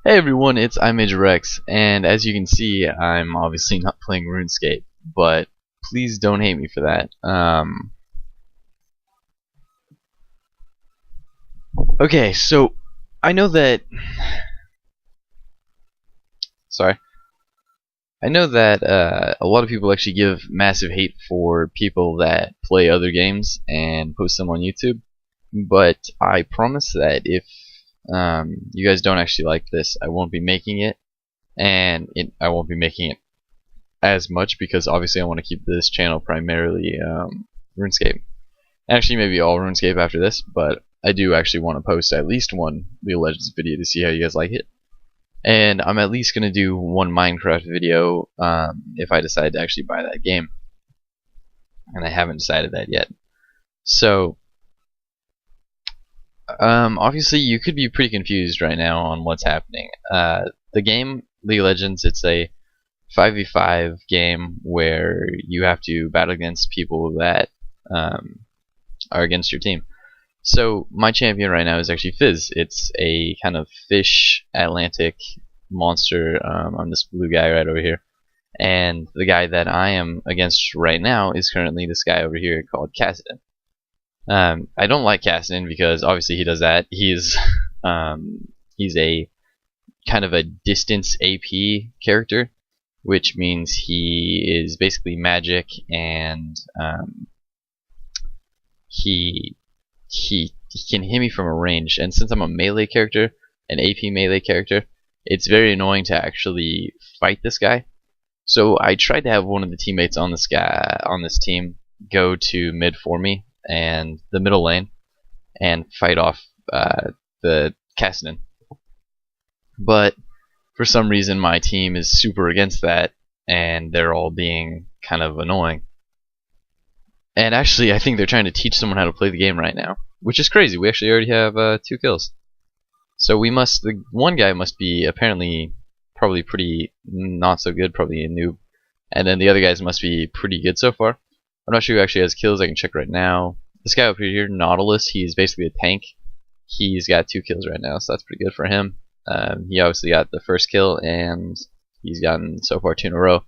Hey everyone, it's iMage, and as you can see, I'm obviously not playing RuneScape, but please don't hate me for that. Okay, so I know that. Sorry. I know that a lot of people actually give massive hate for people that play other games and post them on YouTube, but I promise that if you guys don't actually like this, I won't be making it, and I won't be making it as much because obviously I want to keep this channel primarily RuneScape. Actually, maybe all RuneScape after this, but I do actually want to post at least one League of Legends video to see how you guys like it. And I'm at least going to do one Minecraft video if I decide to actually buy that game. And I haven't decided that yet. So, obviously you could be pretty confused right now on what's happening. The game, League of Legends, it's a 5v5 game where you have to battle against people that are against your team. So my champion right now is actually Fizz. It's a kind of fish Atlantic monster. I'm this blue guy right over here. And the guy that I am against right now is currently this guy over here called Kassadin. I don't like Kassadin because obviously he does that. He's a kind of a distance AP character, which means he is basically magic, and he can hit me from a range. And since I'm a melee character, an AP melee character, it's very annoying to actually fight this guy. So I tried to have one of the teammates on this team go to mid for me and the middle lane and fight off the Kassadin. But for some reason my team is super against that, and they're all being kind of annoying. And actually, I think they're trying to teach someone how to play the game right now, which is crazy. We actually already have 2 kills. So the one guy must be apparently probably pretty not so good, probably a noob, and then the other guys must be pretty good so far. I'm not sure who actually has kills. I can check right now. This guy up here, Nautilus, he's basically a tank. He's got 2 kills right now, so that's pretty good for him. He obviously got the first kill, and he's gotten so far 2 in a row,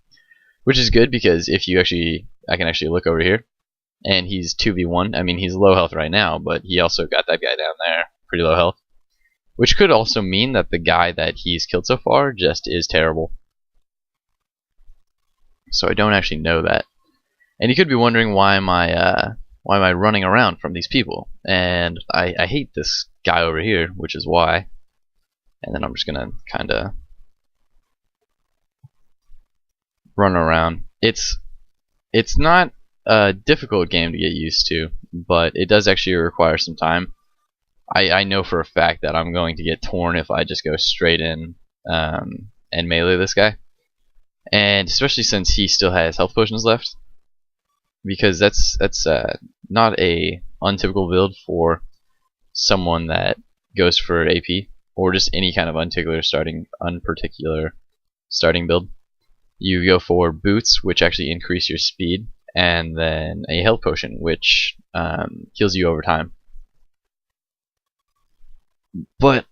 which is good because if you I can actually look over here, and he's 2v1. I mean, he's low health right now, but he also got that guy down there, pretty low health, which could also mean that the guy that he's killed so far just is terrible. So I don't actually know that. And you could be wondering why am I running around from these people? And I hate this guy over here, which is why. And then I'm just gonna kinda run around. It's not a difficult game to get used to, but it does actually require some time. I know for a fact that I'm going to get torn if I just go straight in and melee this guy, and especially since he still has health potions left, because that's not a untypical build for someone that goes for AP or just any kind of unparticular starting build. You go for boots, which actually increase your speed, and then a health potion, which heals you over time. But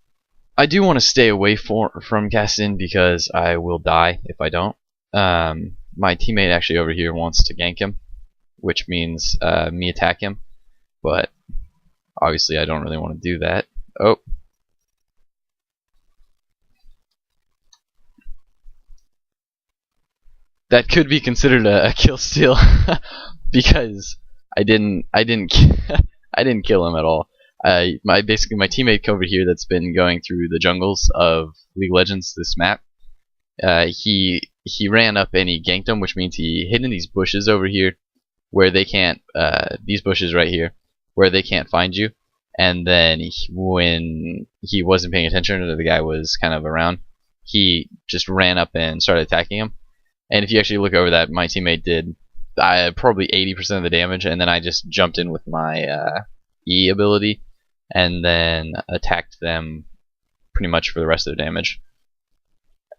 I do want to stay away from Kassadin because I will die if I don't. My teammate actually over here wants to gank him, which means me attack him, but obviously I don't really want to do that. Oh. That could be considered a kill steal because I didn't I didn't kill him at all. My teammate over here that's been going through the jungles of League of Legends, this map, he ran up and he ganked him, which means he hid in these bushes over here where they can't these bushes right here where they can't find you. And then when he wasn't paying attention or the guy was kind of around, he just ran up and started attacking him. And if you actually look over that, my teammate did probably 80% of the damage, and then I just jumped in with my E ability and then attacked them pretty much for the rest of their damage.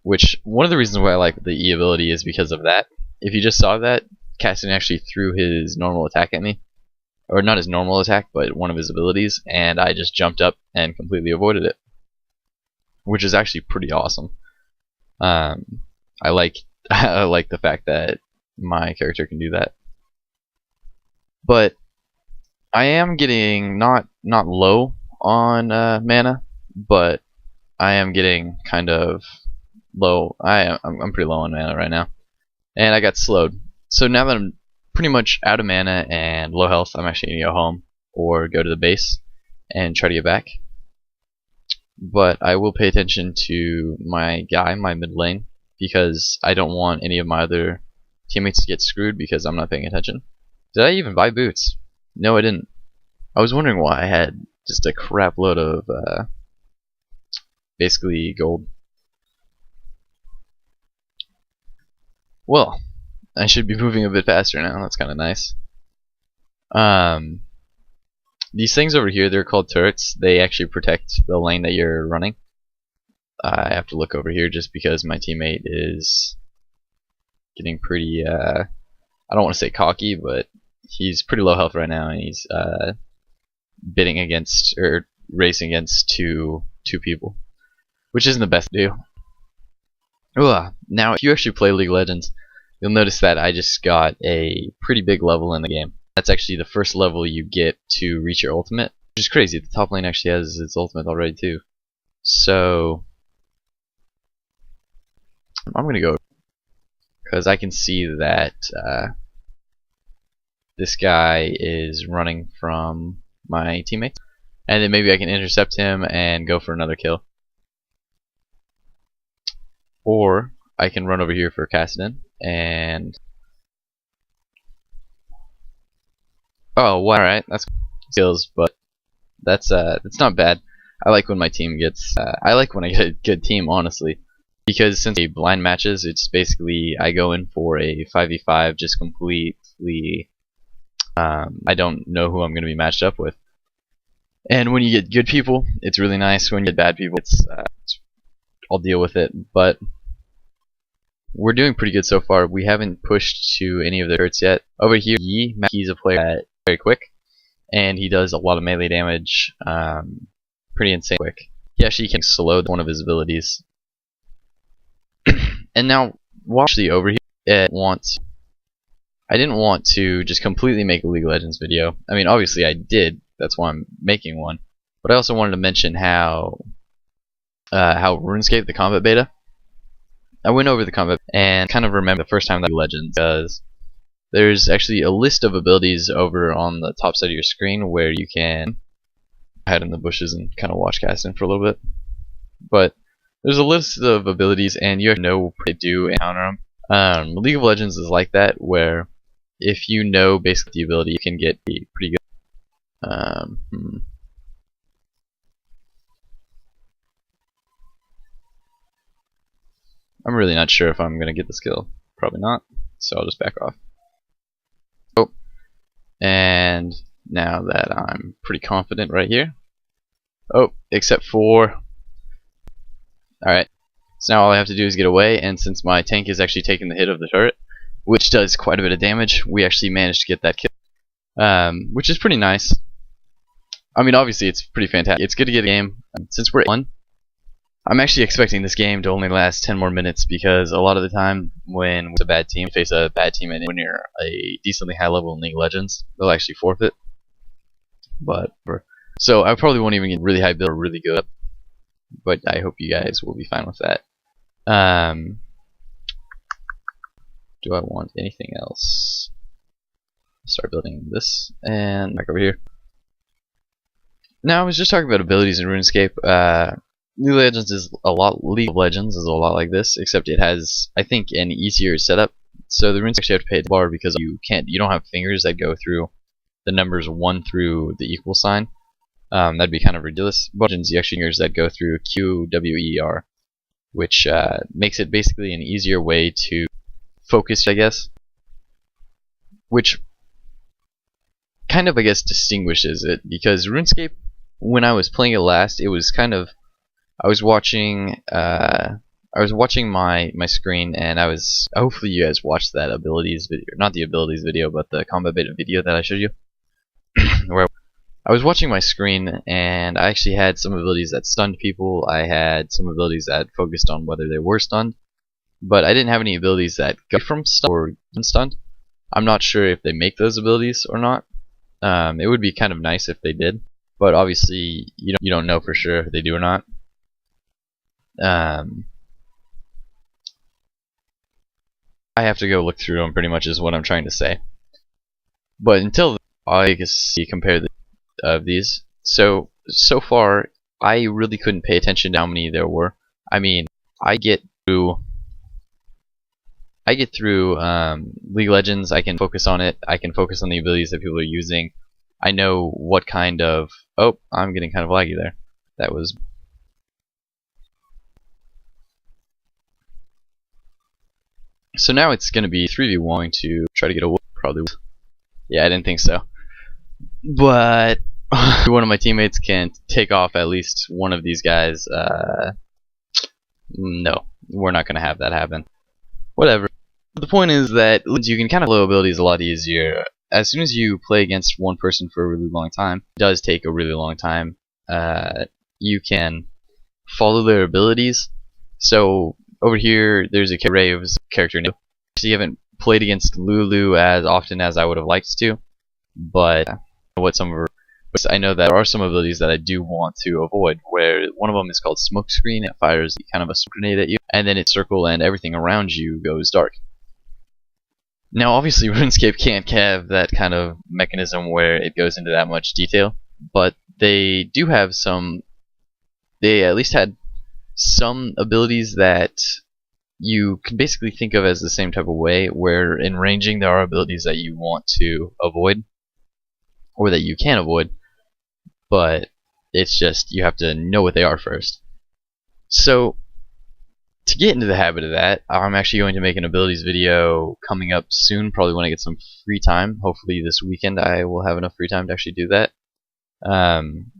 Which, one of the reasons why I like the E ability is because of that. If you just saw that, Kassadin actually threw his normal attack at me. Or not his normal attack, but one of his abilities, and I just jumped up and completely avoided it. which is actually pretty awesome. I like I like the fact that my character can do that. But I am getting not low on mana, but I am getting kind of low. I'm pretty low on mana right now, and I got slowed. So now that I'm pretty much out of mana and low health, I'm actually gonna go home or go to the base and try to get back. But I will pay attention to my guy, my mid lane, because I don't want any of my other teammates to get screwed because I'm not paying attention. Did I even buy boots? No, I didn't. I was wondering why I had just a crap load of basically gold. Well, I should be moving a bit faster now. That's kind of nice. These things over here, they're called turrets. They actually protect the lane that you're running. I have to look over here just because my teammate is getting pretty, I don't want to say cocky, but he's pretty low health right now, and he's bidding against, or racing against two people, which isn't the best to do. Now, if you actually play League of Legends, you'll notice that I just got a pretty big level in the game. That's actually the first level you get to reach your ultimate, which is crazy. The top lane actually has its ultimate already too. So I'm gonna go because I can see that this guy is running from my teammate, and then maybe I can intercept him and go for another kill. Or I can run over here for Kassadin and alright, that's skills, but that's not bad. I like when my team gets I like when I get a good team, honestly, because since they blind matches, it's basically I go in for a 5v5 just completely I don't know who I'm going to be matched up with. And when you get good people, it's really nice. When you get bad people, I'll deal with it. But we're doing pretty good so far. We haven't pushed to any of the turrets yet. Over here, he's a player that's very quick, and he does a lot of melee damage. Pretty insane quick. He actually can slow one of his abilities. And now, while actually over here, I didn't want to just completely make a League of Legends video. I mean, obviously I did. That's why I'm making one. But I also wanted to mention how RuneScape, the combat beta, I went over the combat and kind of remember the first time that Legends, because there's actually a list of abilities over on the top side of your screen where you can hide in the bushes and kind of watch Kassadin for a little bit. But there's a list of abilities, and you have to know what they do and counter them. League of Legends is like that, where if you know basically the ability, you can get pretty good. I'm really not sure if I'm gonna get this kill. Probably not. So I'll just back off. Oh, and now that I'm pretty confident right here. Oh, except for. Alright. So now all I have to do is get away, and since my tank is actually taking the hit of the turret, which does quite a bit of damage, we actually managed to get that kill. Which is pretty nice. I mean, obviously it's pretty fantastic. It's good to get a game. Since we're at 1, I'm actually expecting this game to only last 10 more minutes, because a lot of the time when it's a bad team, face a bad team, and when you're a decently high level in League of Legends, they'll actually forfeit. But so I probably won't even get really high build or really good, but I hope you guys will be fine with that. Do I want anything else? Start building this and back over here. Now I was just talking about abilities in RuneScape. League of Legends is a lot like this, except it has, I think, an easier setup. So the runes actually have to pay the bar because you don't have fingers that go through the numbers 1 through the equal sign. That'd be kind of ridiculous. But you actually fingers that go through Q, W, E, R, which makes it basically an easier way to focus, I guess. Which kind of, I guess, distinguishes it, because RuneScape, when I was playing it last, it was kind of, I was watching my screen, and hopefully you guys watched that abilities video, not the abilities video, but the combat beta video that I showed you, where I was watching my screen, and I actually had some abilities that stunned people. I had some abilities that focused on whether they were stunned, but I didn't have any abilities that got from stun or unstunned. I'm not sure if they make those abilities or not. It would be kind of nice if they did, but obviously you don't know for sure if they do or not. I have to go look through them, pretty much is what I'm trying to say. But until then, I guess compare these. So far, I really couldn't pay attention to how many there were. I mean, I get through League of Legends. I can focus on it. I can focus on the abilities that people are using. I know what kind of... Oh, I'm getting kind of laggy there. That was... So now it's going to be 3v1 to try to get a... Probably... Yeah, I didn't think so. But... one of my teammates can take off at least one of these guys. No, we're not going to have that happen. Whatever. The point is that you can kind of blow abilities a lot easier. As soon as you play against one person for a really long time, it does take a really long time, you can follow their abilities. So over here, there's a Rave's character name. So you haven't played against Lulu as often as I would have liked to, but what some of her... I know that there are some abilities that I do want to avoid, where one of them is called Smokescreen. It fires kind of a grenade at you, and then it circles and everything around you goes dark. Now obviously RuneScape can't have that kind of mechanism where it goes into that much detail, but they do have some... They at least had some abilities that you can basically think of as the same type of way, where in ranging there are abilities that you want to avoid, or that you can avoid, but it's just you have to know what they are first. So to get into the habit of that, I'm actually going to make an abilities video coming up soon, probably when I get some free time. Hopefully this weekend I will have enough free time to actually do that. I'm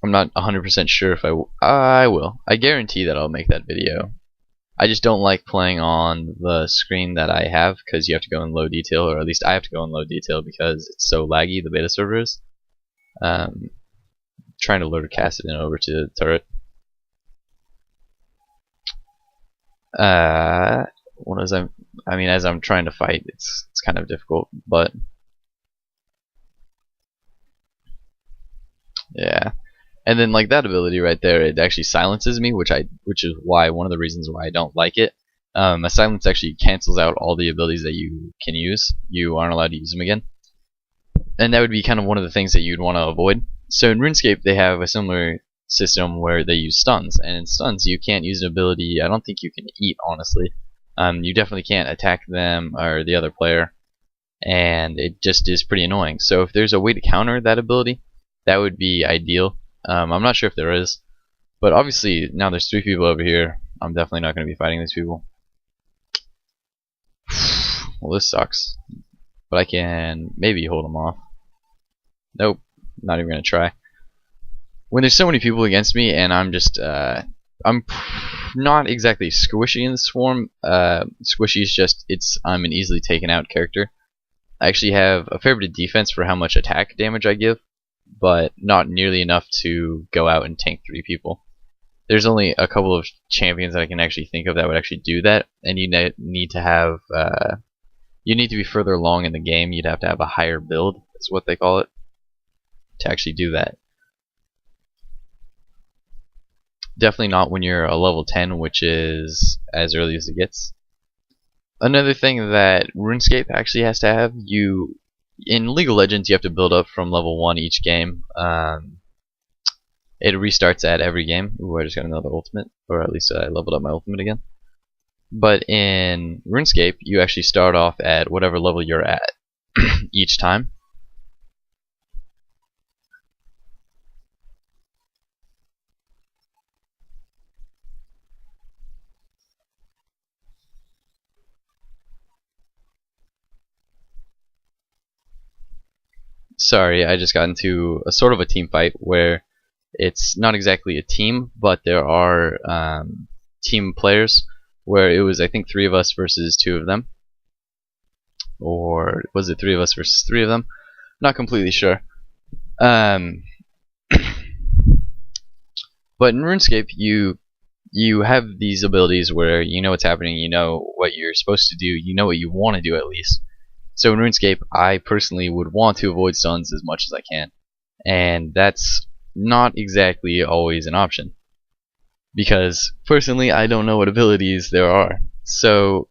not 100% sure if I will. I guarantee that I'll make that video. I just don't like playing on the screen that I have, because you have to go in low detail, or at least I have to go in low detail because it's so laggy, the beta servers. Trying to load a Cassidin over to the turret. I mean, as I'm trying to fight, it's kind of difficult, but yeah. And then like that ability right there, it actually silences me, which is why one of the reasons why I don't like it. A silence actually cancels out all the abilities that you can use. You aren't allowed to use them again, and that would be kind of one of the things that you'd want to avoid. So in RuneScape, they have a similar system where they use stuns, and in stuns you can't use an ability. I don't think you can eat, honestly. You definitely can't attack them or the other player, and it just is pretty annoying. So if there's a way to counter that ability, that would be ideal. I'm not sure if there is, but obviously now there's 3 people over here. I'm definitely not going to be fighting these people. Well, this sucks, but I can maybe hold them off. Nope, not even going to try. When there's so many people against me, and I'm just I'm not exactly squishy in this form. Squishy is just I'm an easily taken out character. I actually have a fair bit of defense for how much attack damage I give, but not nearly enough to go out and tank 3 people. There's only a couple of champions that I can actually think of that would actually do that, and you need to have you need to be further along in the game. You'd have to have a higher build, is what they call it, to actually do that. Definitely not when you're a level 10, which is as early as it gets. Another thing that RuneScape actually has to have, in League of Legends you have to build up from level 1 each game. It restarts at every game. Ooh, I just got another ultimate, or at least I leveled up my ultimate again. But in RuneScape, you actually start off at whatever level you're at each time. Sorry, I just got into a sort of a team fight where it's not exactly a team, but there are team players, where it was, I think, 3 of us versus 2 of them. Or was it 3 of us versus 3 of them? Not completely sure. Um, but in RuneScape, you have these abilities where you know what's happening, you know what you're supposed to do, you know what you want to do at least. So in RuneScape, I personally would want to avoid stuns as much as I can, and that's not exactly always an option, because personally I don't know what abilities there are. So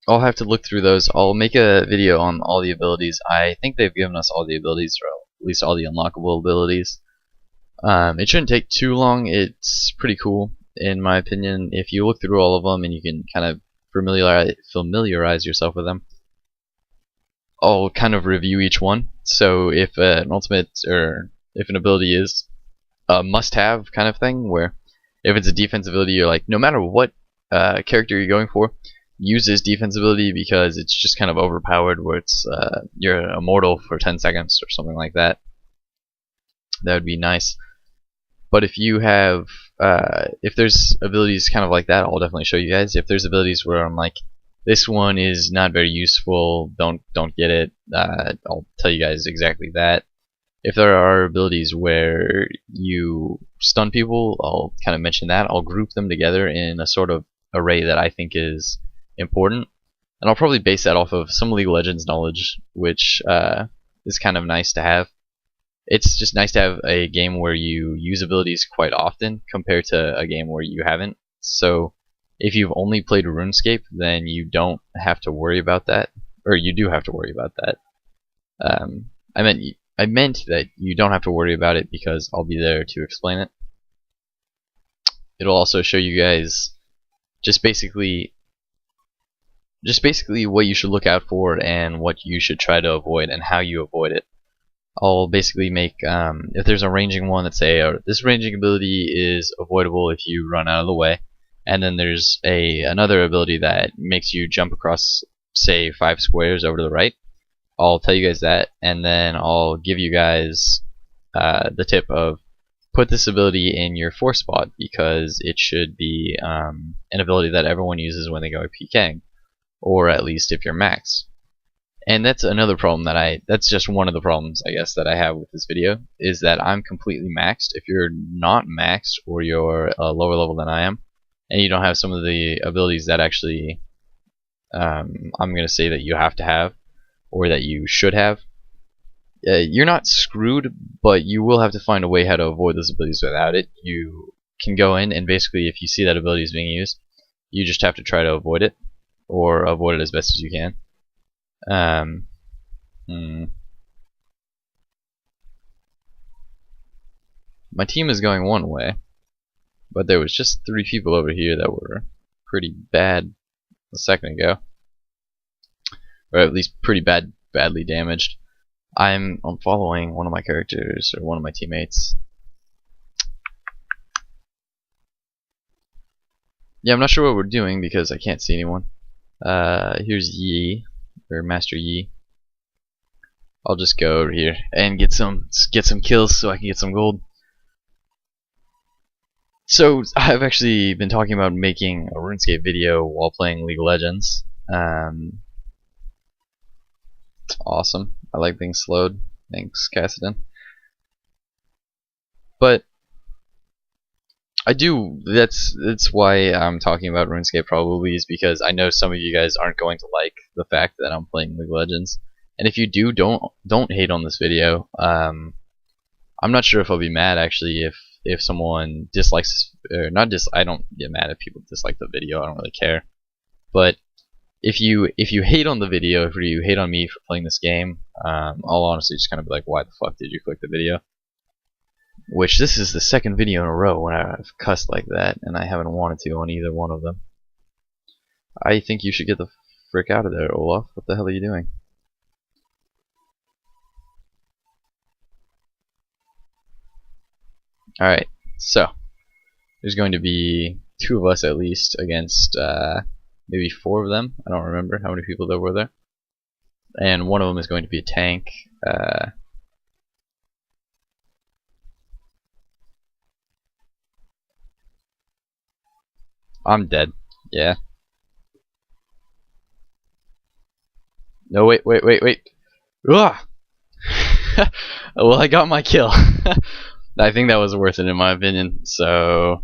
I'll have to look through those. I'll make a video on all the abilities. I think they've given us all the abilities, or at least all the unlockable abilities. It shouldn't take too long. It's pretty cool, in my opinion, if you look through all of them and you can kind of familiarize yourself with them. I'll kind of review each one. So if an ultimate, or if an ability is a must-have kind of thing, where if it's a defense ability, you're like, no matter what character you're going for, use this defense ability because it's just kind of overpowered, where it's you're immortal for 10 seconds or something like that. That would be nice. But if you have, if there's abilities kind of like that, I'll definitely show you guys. If there's abilities where I'm like, this one is not very useful, don't get it, I'll tell you guys exactly that. If there are abilities where you stun people, I'll kind of mention that. I'll group them together in a sort of array that I think is important. And I'll probably base that off of some League of Legends knowledge, which is kind of nice to have. It's just nice to have a game where you use abilities quite often compared to a game where you haven't. So if you've only played RuneScape, then you don't have to worry about that, or you do have to worry about that. I meant that you don't have to worry about it because I'll be there to explain it. It'll also show you guys just basically what you should look out for and what you should try to avoid and how you avoid it. I'll basically make, if there's a ranging one, let's say this ranging ability is avoidable if you run out of the way, and then there's another ability that makes you jump across, say, 5 squares over to the right. I'll tell you guys that, and then I'll give you guys the tip of put this ability in your 4th spot, because it should be an ability that everyone uses when they go Pking, or at least if you're max. And that's another problem that's just one of the problems, I guess, that I have with this video, is that I'm completely maxed. If you're not maxed, or you're a lower level than I am, and you don't have some of the abilities that actually I'm going to say that you have to have, or that you should have, you're not screwed, but you will have to find a way how to avoid those abilities without it. You can go in, and basically if you see that ability is being used, you just have to try to avoid it, or avoid it as best as you can. My team is going one way, but there was just 3 people over here that were pretty bad a second ago, or at least pretty badly damaged. I'm following one of my characters, or one of my teammates. Yeah, I'm not sure what we're doing because I can't see anyone. Here's Yi, or Master Yi. I'll just go over here and get some kills so I can get some gold. So I've actually been talking about making a RuneScape video while playing League of Legends. Awesome. I like being slowed. Thanks, Cassidon. But I do. That's why I'm talking about RuneScape probably, is because I know some of you guys aren't going to like the fact that I'm playing League of Legends. And if you do, don't hate on this video. I'm not sure if I'll be mad actually if someone dislikes, or not I don't get mad if people dislike the video. I don't really care. But if you hate on the video, if you hate on me for playing this game, I'll honestly just kind of be like, why the fuck did you click the video? Which this is the 2nd video in a row when I've cussed like that, and I haven't wanted to on either one of them. I think you should get the frick out of there, Olaf. What the hell are you doing? Alright, so there's going to be 2 of us at least against maybe 4 of them. I don't remember how many people there were there. And one of them is going to be a tank. I'm dead. Yeah. No, wait. Ugh! Well, I got my kill. I think that was worth it in my opinion. So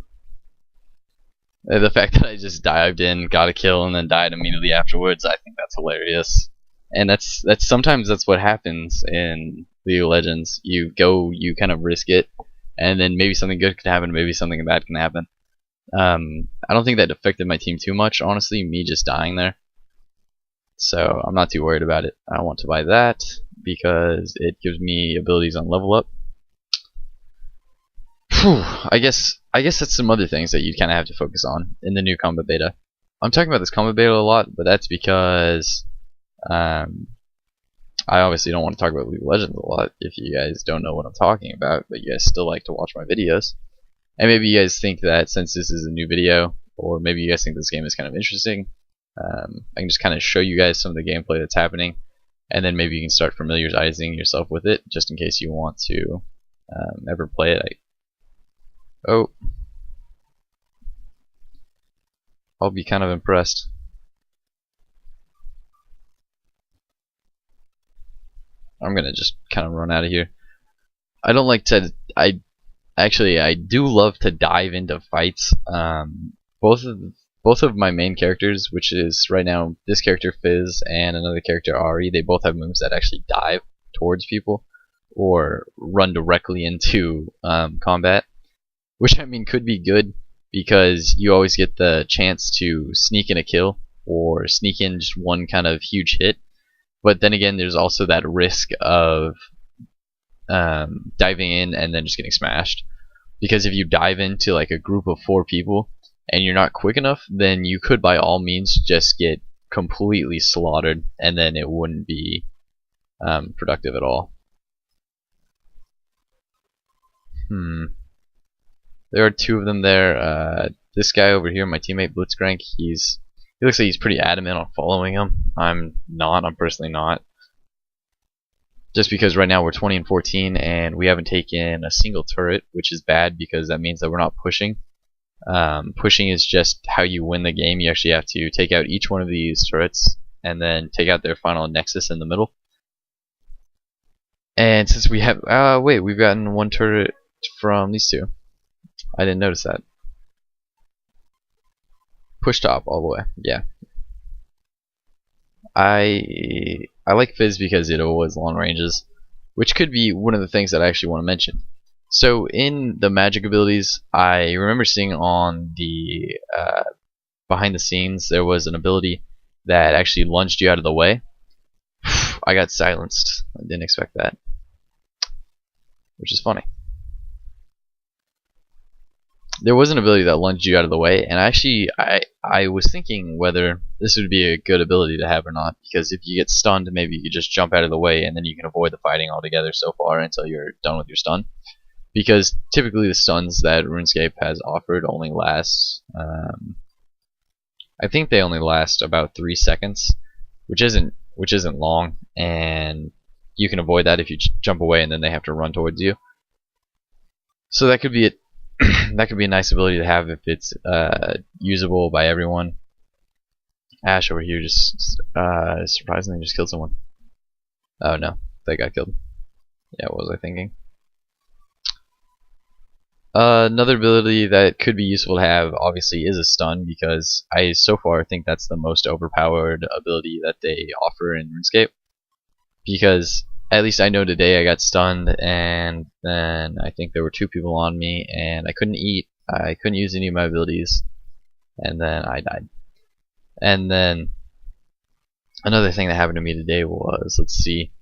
the fact that I just dived in, got a kill, and then died immediately afterwards, I think that's hilarious. And that's sometimes that's what happens in League of Legends. You go, you kind of risk it, and then maybe something good can happen, maybe something bad can happen. I don't think that affected my team too much, honestly, me just dying there. So I'm not too worried about it. I want to buy that because it gives me abilities on level up. Whew, I guess that's some other things that you kind of have to focus on in the new combat beta. I'm talking about this combat beta a lot, but that's because I obviously don't want to talk about League of Legends a lot if you guys don't know what I'm talking about, but you guys still like to watch my videos. And maybe you guys think that since this is a new video, or maybe you guys think this game is kind of interesting, I can just kind of show you guys some of the gameplay that's happening, and then maybe you can start familiarizing yourself with it, just in case you want to ever play it. Oh, I'll be kind of impressed. I'm gonna just kind of run out of here. I don't like to. I do love to dive into fights. Both of my main characters, which is right now this character Fizz and another character Ari, they both have moves that actually dive towards people or run directly into combat, which I mean could be good because you always get the chance to sneak in a kill or sneak in just one kind of huge hit. But then again, there's also that risk of diving in and then just getting smashed. Because if you dive into like a group of 4 people and you're not quick enough, then you could by all means just get completely slaughtered, and then it wouldn't be productive at all. There are 2 of them there. This guy over here, my teammate Blitzcrank, he looks like he's pretty adamant on following him. I'm not. I'm personally not. Just because right now we're 20 and 14 and we haven't taken a single turret, which is bad because that means that we're not pushing. Pushing is just how you win the game. You actually have to take out each one of these turrets and then take out their final nexus in the middle. And since we have, wait, we've gotten 1 turret from these 2. I didn't notice that. Push top all the way, yeah. I like Fizz because it always long ranges, which could be one of the things that I actually want to mention. So in the magic abilities, I remember seeing on the behind the scenes there was an ability that actually lunged you out of the way. I got silenced. I didn't expect that, which is funny. There was an ability that lunged you out of the way, and actually I was thinking whether this would be a good ability to have or not, because if you get stunned, maybe you just jump out of the way and then you can avoid the fighting altogether so far until you're done with your stun. Because typically the stuns that RuneScape has offered only last, I think they only last about 3 seconds, which isn't long, and you can avoid that if you jump away and then they have to run towards you. So that could be it. That could be a nice ability to have if it's usable by everyone. Ash over here just surprisingly just killed someone. Oh no, they got killed. Yeah, what was I thinking? Another ability that could be useful to have obviously is a stun, because I so far think that's the most overpowered ability that they offer in RuneScape. Because at least I know today I got stunned, and then I think there were 2 people on me, and I couldn't eat. I couldn't use any of my abilities, and then I died. And then another thing that happened to me today was, let's see,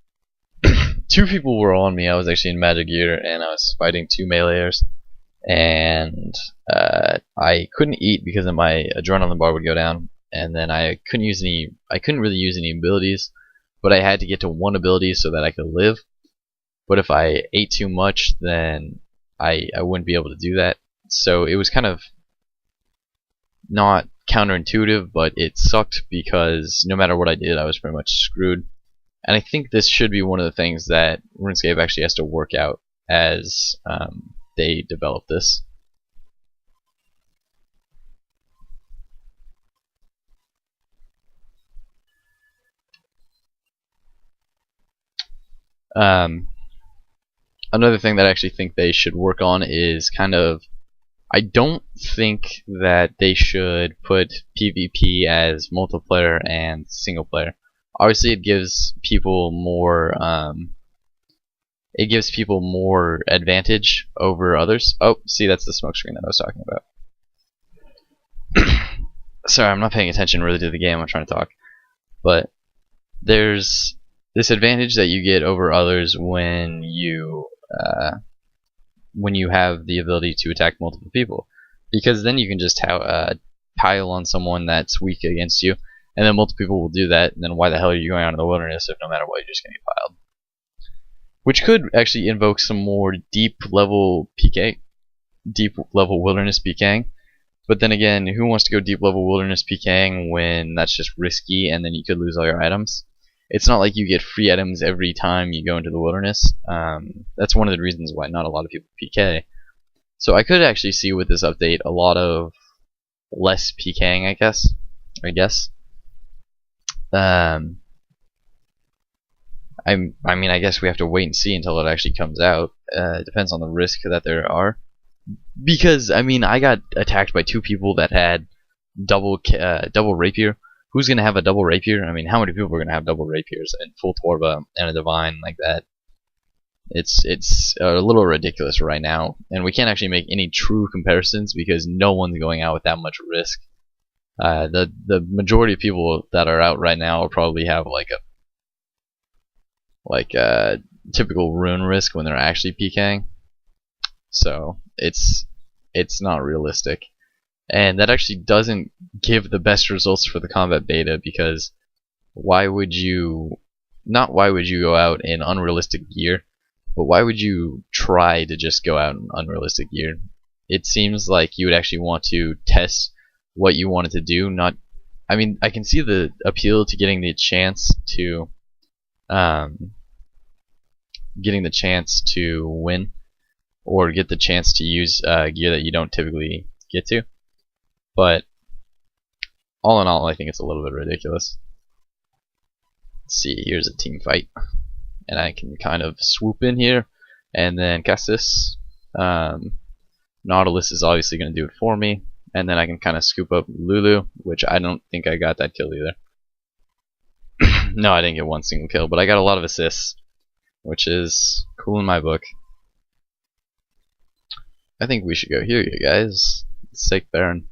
2 people were on me. I was actually in magic gear, and I was fighting 2 meleeers, and I couldn't eat because of my adrenaline bar would go down, and then I couldn't really use any abilities. But I had to get to 1 ability so that I could live. But if I ate too much, then I wouldn't be able to do that. So it was kind of not counterintuitive, but it sucked because no matter what I did, I was pretty much screwed. And I think this should be one of the things that RuneScape actually has to work out as they develop this. another thing that I actually think they should work on is kind of, I don't think that they should put PvP as multiplayer and single player. Obviously, it gives people more advantage over others. Oh, see, that's the smoke screen that I was talking about. Sorry, I'm not paying attention really to the game. I'm trying to talk, but there's this advantage that you get over others when you have the ability to attack multiple people, because then you can just pile on someone that's weak against you, and then multiple people will do that, and then why the hell are you going out in the wilderness if no matter what you're just going to get piled? Which could actually invoke some more deep level wilderness PKing. But then again, who wants to go deep level wilderness PKing when that's just risky and then you could lose all your items? It's not like you get free items every time you go into the wilderness. That's one of the reasons why not a lot of people PK. So I could actually see with this update a lot of less PKing, I guess. I mean, I guess we have to wait and see until it actually comes out. It depends on the risk that there are. Because, I mean, I got attacked by 2 people that had double rapier. Who's going to have a double rapier? I mean, how many people are going to have double rapiers and full Torva and a divine like that? It's a little ridiculous right now, and we can't actually make any true comparisons because no one's going out with that much risk. The majority of people that are out right now will probably have like a typical rune risk when they're actually PKing. So it's not realistic, and that actually doesn't give the best results for the combat beta, because why would you go out in unrealistic gear, but why would you try to just go out in unrealistic gear? It seems like you would actually want to test what you wanted to do. Not, I mean, I can see the appeal to getting the chance to win, or get the chance to use gear that you don't typically get to. But all in all, I think it's a little bit ridiculous. Let's see, here's a team fight, and I can kind of swoop in here and then cast this. Nautilus is obviously going to do it for me, and then I can kind of scoop up Lulu, which I don't think I got that kill either. No, I didn't get one single kill, but I got a lot of assists, which is cool in my book. I think we should go here, you guys. Let's take Baron.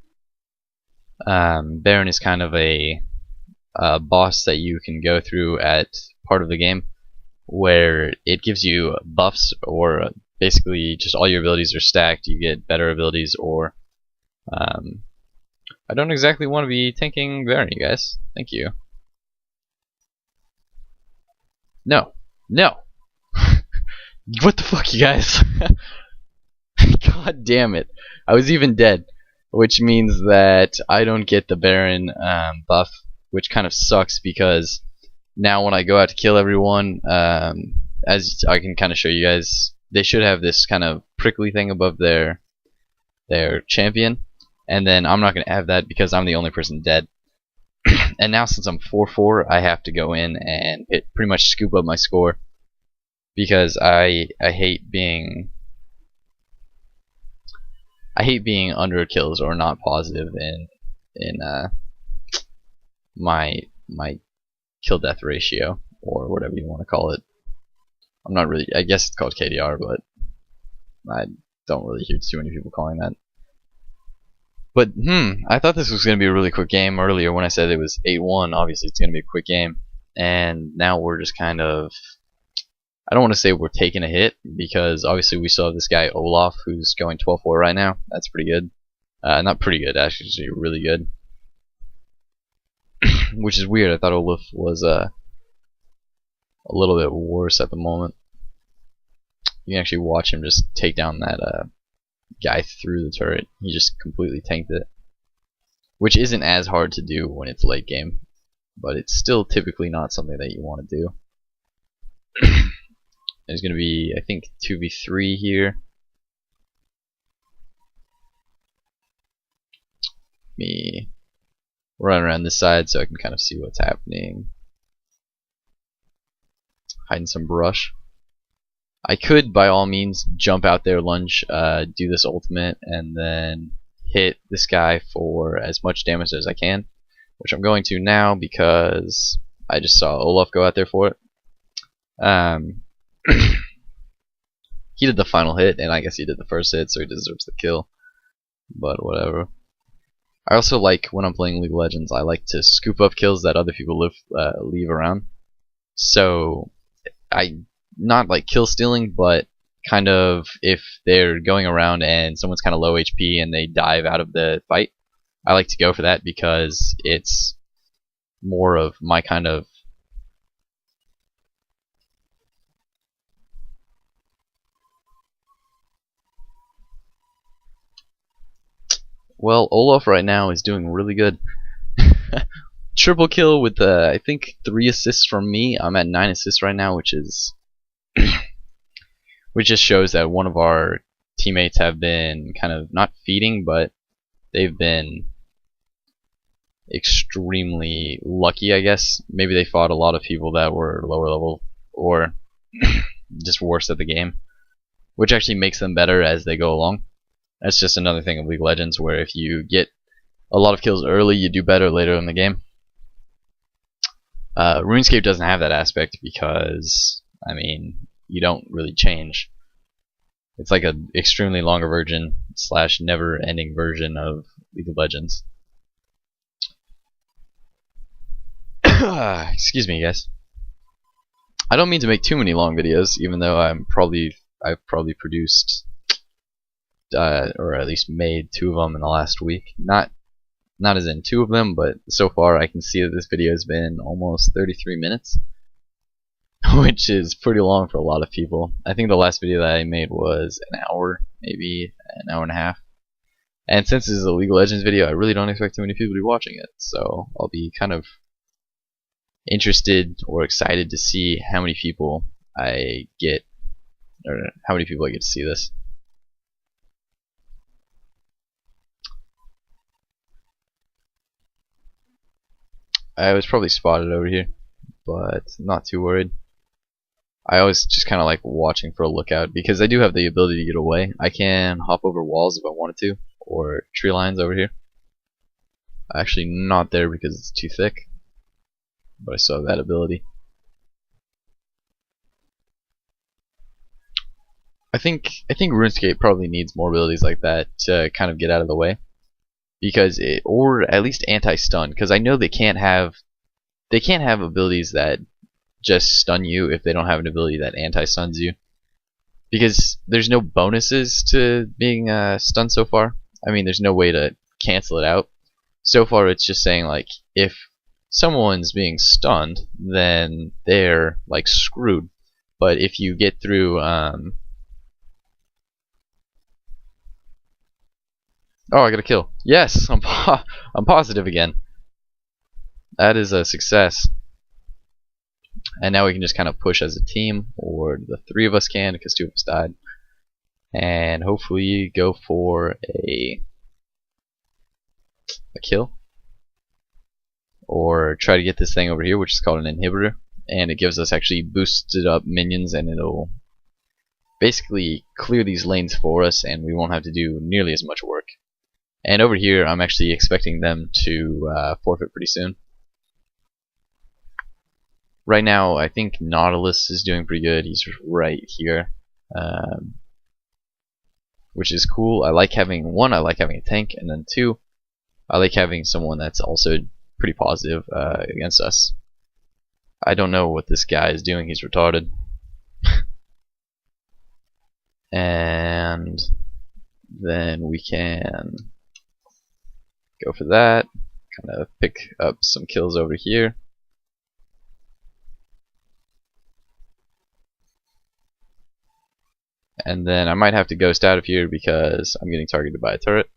Baron is kind of a boss that you can go through at part of the game, where it gives you buffs, or basically just all your abilities are stacked. You get better abilities, or I don't exactly want to be tanking Baron, you guys. Thank you. No. What the fuck, you guys? God damn it. I was even dead, which means that I don't get the Baron buff, which kind of sucks, because now when I go out to kill everyone, as I can kind of show you guys, they should have this kind of prickly thing above their champion, and then I'm not going to have that because I'm the only person dead. And now since I'm 4-4, I have to go in and pretty much scoop up my score, because I hate being under kills or not positive in my kill death ratio, or whatever you want to call it. I'm not really, I guess it's called KDR, but I don't really hear too many people calling that. But I thought this was going to be a really quick game earlier when I said it was 8-1. Obviously it's going to be a quick game, and now we're just kind of, I don't want to say we're taking a hit, because obviously we still have this guy Olaf who's going 12-4 right now. That's pretty good. Not pretty good, actually really good. Which is weird. I thought Olaf was a little bit worse at the moment. You can actually watch him just take down that guy through the turret. He just completely tanked it, which isn't as hard to do when it's late game, but it's still typically not something that you want to do. There's going to be, I think, 2v3 here. Me run around this side so I can kind of see what's happening. Hiding some brush. I could, by all means, jump out there, lunge, do this ultimate, and then hit this guy for as much damage as I can, which I'm going to now because I just saw Olaf go out there for it. He did the final hit, and I guess he did the first hit, so he deserves the kill. But whatever. I also like, when I'm playing League of Legends, I like to scoop up kills that other people leave around. So, not like kill stealing, but kind of if they're going around and someone's kind of low HP and they dive out of the fight, I like to go for that because it's more of my kind of well, Olaf right now is doing really good. Triple kill with I think 3 assists from me. I'm at 9 assists right now, which is which just shows that one of our teammates have been kind of not feeding, but they've been extremely lucky, I guess. Maybe they fought a lot of people that were lower level or just worse at the game, which actually makes them better as they go along. That's just another thing of League of Legends, where if you get a lot of kills early, you do better later in the game. Runescape doesn't have that aspect because, I mean, you don't really change. It's like an extremely longer version / never-ending version of League of Legends. Excuse me, guys. I don't mean to make too many long videos, even though I've probably produced or at least made 2 of them in the last week. Not as in 2 of them, but so far I can see that this video has been almost 33 minutes, which is pretty long for a lot of people. I think the last video that I made was an hour, maybe an hour and a half. And since this is a League of Legends video, I really don't expect too many people to be watching it, so I'll be kind of interested or excited to see how many people I get, or how many people I get to see this. I was probably spotted over here, but not too worried. I always just kind of like watching for a lookout because I do have the ability to get away. I can hop over walls if I wanted to, or tree lines over here. Actually not there because it's too thick, but I still have that ability. I think RuneScape probably needs more abilities like that to kind of get out of the way, because or at least anti-stun, because I know they can't have abilities that just stun you if they don't have an ability that anti-stuns you, because there's no bonuses to being stunned so far. I mean, there's no way to cancel it out. So far it's just saying like if someone's being stunned, then they're like screwed. But if you get through oh, I got a kill. Yes, I'm positive again. That is a success. And now we can just kind of push as a team, or the 3 of us can because 2 of us died. And hopefully go for a kill. Or try to get this thing over here, which is called an inhibitor. And it gives us actually boosted up minions, and it'll basically clear these lanes for us, and we won't have to do nearly as much work. And over here, I'm actually expecting them to forfeit pretty soon. Right now, I think Nautilus is doing pretty good. He's right here, which is cool. I like having, 1, I like having a tank, and then 2, I like having someone that's also pretty positive against us. I don't know what this guy is doing. He's retarded. And then we can go for that. Kind of pick up some kills over here. And then I might have to ghost out of here because I'm getting targeted by a turret.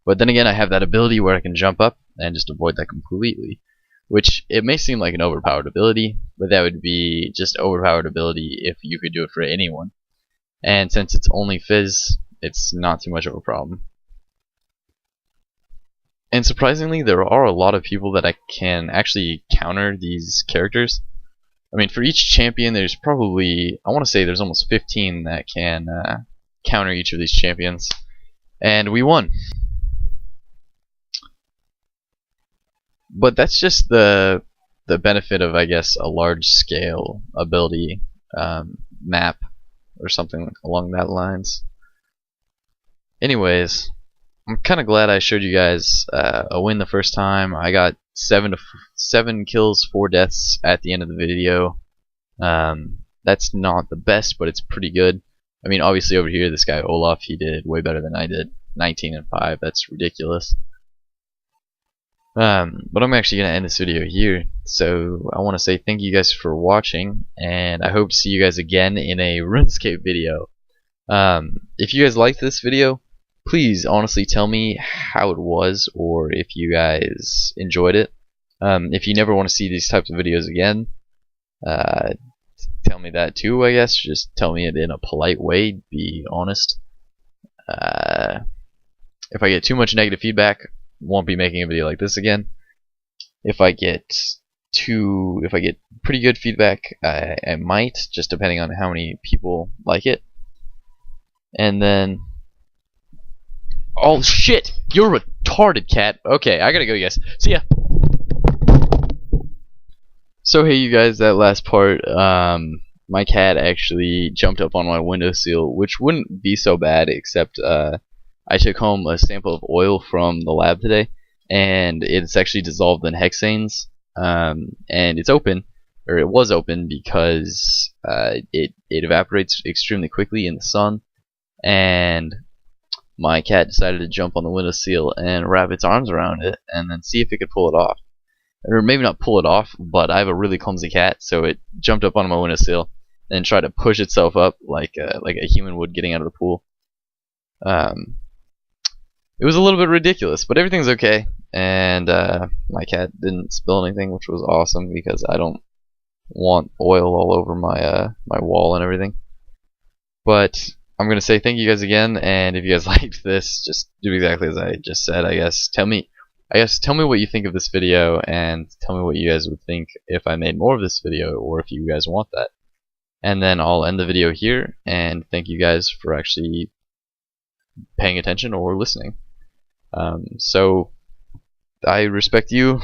But then again, I have that ability where I can jump up and just avoid that completely. Which, it may seem like an overpowered ability, but that would be just overpowered ability if you could do it for anyone. And since it's only Fizz, it's not too much of a problem. And surprisingly, there are a lot of people that I can actually counter these characters. I mean, for each champion, there's probably, I want to say there's almost 15 that can counter each of these champions. And we won. But that's just the benefit of, I guess, a large scale ability map or something along that lines. Anyways, I'm kind of glad I showed you guys a win the first time. I got 7 kills, 4 deaths at the end of the video. That's not the best, but it's pretty good. I mean, obviously over here, this guy Olaf, he did way better than I did. 19 and 5. That's ridiculous. But I'm actually gonna end this video here. So I want to say thank you guys for watching, and I hope to see you guys again in a RuneScape video. If you guys liked this video, please honestly tell me how it was, or if you guys enjoyed it. If you never want to see these types of videos again, tell me that too, I guess. Just tell me it in a polite way, be honest. If I get too much negative feedback, won't be making a video like this again. If I get pretty good feedback, I might, just depending on how many people like it. And then, oh shit, you're retarded, cat. Okay, I gotta go, guys. See ya. So hey, you guys, that last part, my cat actually jumped up on my windowsill, which wouldn't be so bad, except I took home a sample of oil from the lab today, and it's actually dissolved in hexanes, and it's open, or it was open, because it evaporates extremely quickly in the sun, and my cat decided to jump on the windowsill and wrap its arms around it, and then see if it could pull it off. Or maybe not pull it off, but I have a really clumsy cat, so it jumped up on my windowsill and tried to push itself up like a human would getting out of the pool. It was a little bit ridiculous, but everything's okay, and my cat didn't spill anything, which was awesome because I don't want oil all over my my wall and everything. But I'm gonna say thank you guys again, and if you guys liked this, just do exactly as I just said. I guess tell me what you think of this video, and tell me what you guys would think if I made more of this video, or if you guys want that. And then I'll end the video here, and thank you guys for actually paying attention or listening. So I respect you.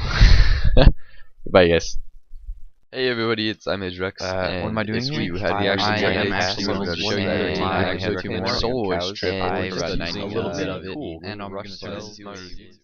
Bye, guys. Hey everybody, it's iMage Rex. What am I doing this here? week we had the I'm actually going to to show you I a solo trip. and I I'm a little bit of it, cool. and I'm going to Rush tell to you my reviews.